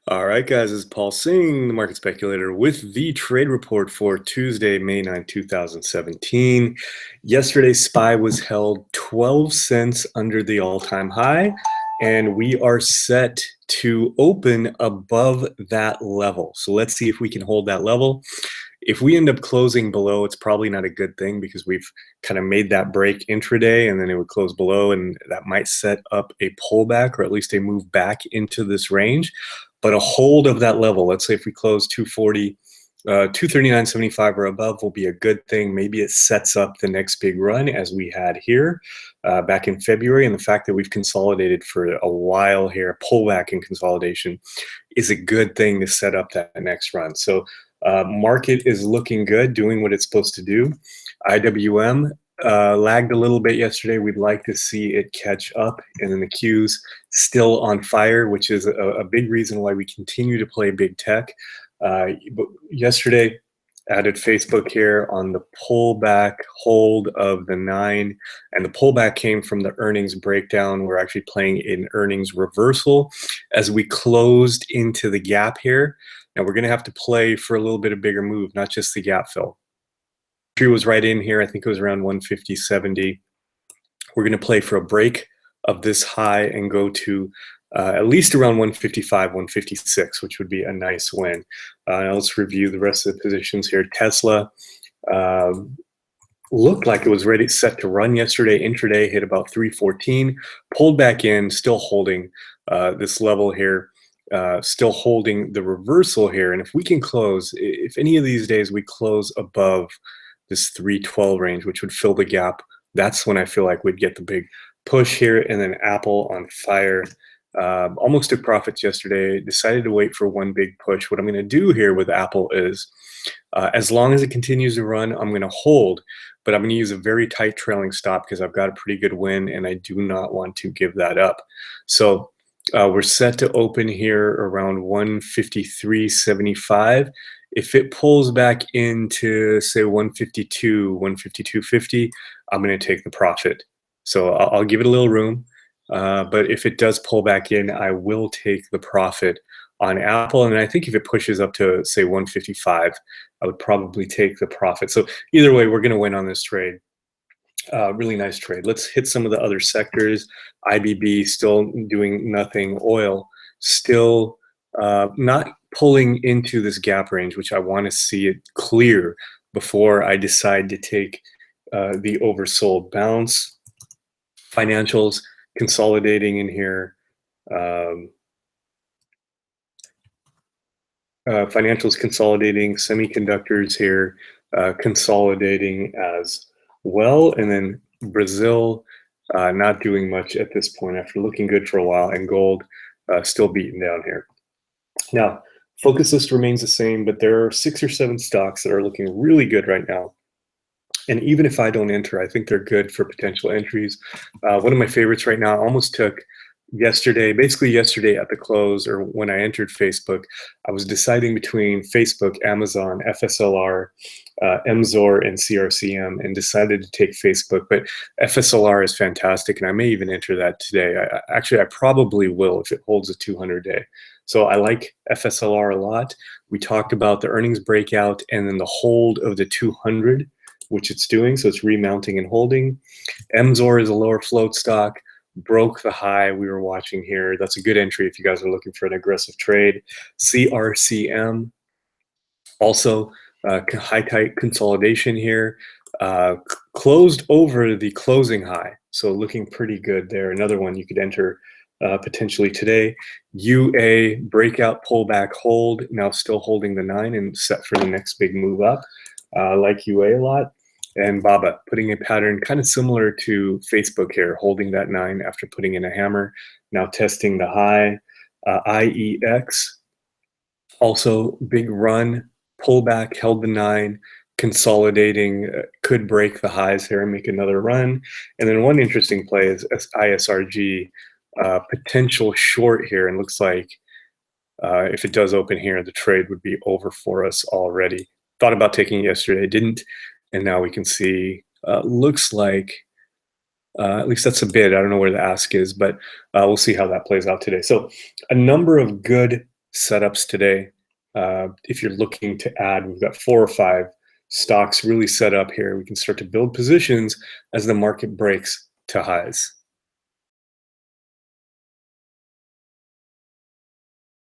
All right, guys, it's Paul Singh, the Market Speculator, with the trade report for Tuesday, May 9, 2017. Yesterday's SPY was held 12 cents under the all-time high, and we are set to open above that level. So let's see if we can hold that level. If we end up closing below, it's probably not a good thing because we've kind of made that break intraday and then it would close below, and that might set up a pullback or at least a move back into this range. But a hold of that level, let's say if we close 240, 239.75 or above, will be a good thing. Maybe it sets up the next big run as we had here back in February. And the fact that we've consolidated for a while here, pullback and consolidation, is a good thing to set up that next run. So market is looking good, doing what it's supposed to do. IWM lagged a little bit yesterday. We'd like to see it catch up, and then the Q's still on fire, which is a big reason why we continue to play big tech. But yesterday, added Facebook here on the pullback hold of the 9, and the pullback came from the earnings breakdown. We're actually playing an earnings reversal as we closed into the gap here. Now we're going to have to play for a little bit of bigger move, not just the gap fill. Tree was right in here. I think it was around 150.70. We're going to play for a break of this high and go to at least around 155, 156, which would be a nice win. Now let's review the rest of the positions here. Tesla looked like it was ready, set to run yesterday. Intraday hit about 314, pulled back in, still holding this level here. Still holding the reversal here. And if we can close, if any of these days we close above this 312 range, which would fill the gap, that's when I feel like we'd get the big push here. And then Apple on fire. Almost took profits yesterday, decided to wait for one big push. What I'm going to do here with Apple is, as long as it continues to run, I'm going to hold, but I'm going to use a very tight trailing stop because I've got a pretty good win and I do not want to give that up. So we're set to open here around 153.75. If it pulls back into, say, 152, 152.50, I'm going to take the profit. So I'll give it a little room. But if it does pull back in, I will take the profit on Apple. And I think if it pushes up to, say, 155, I would probably take the profit. So either way, we're going to win on this trade. Really nice trade. Let's hit some of the other sectors. IBB still doing nothing. Oil still not pulling into this gap range, which I want to see it clear before I decide to take the oversold bounce. Financials consolidating in here. Financials consolidating. Semiconductors here consolidating as well. And then Brazil not doing much at this point after looking good for a while, and gold still beaten down here. Now, focus list remains the same, but there are 6 or 7 stocks that are looking really good right now. And even if I don't enter, I think they're good for potential entries. One of my favorites right now, almost took yesterday, basically yesterday at the close, or when I entered Facebook, I was deciding between Facebook, Amazon, FSLR, MZOR, and CRCM, and decided to take Facebook. But FSLR is fantastic, and I may even enter that today. Actually, I probably will if it holds a 200-day. So I like FSLR a lot. We talked about the earnings breakout and then the hold of the 200, which it's doing. So it's remounting and holding. MZOR is a lower float stock. Broke the high we were watching here. That's a good entry if you guys are looking for an aggressive trade. CRCM, also high tight consolidation here. Closed over the closing high, so looking pretty good there. Another one you could enter potentially today. UA breakout, pullback, hold, now still holding the 9 and set for the next big move up. Like UA a lot. And BABA putting a pattern kind of similar to Facebook here, holding that 9 after putting in a hammer, now testing the high. IEX, also big run, pullback, held the 9, consolidating, could break the highs here and make another run. And then one interesting play is ISRG, potential short here, and looks like if it does open here, the trade would be over for us already. Thought about taking it yesterday, didn't. And now we can see, looks like, at least that's a bid. I don't know where the ask is, but we'll see how that plays out today. So a number of good setups today. If you're looking to add, we've got 4 or 5 stocks really set up here. We can start to build positions as the market breaks to highs.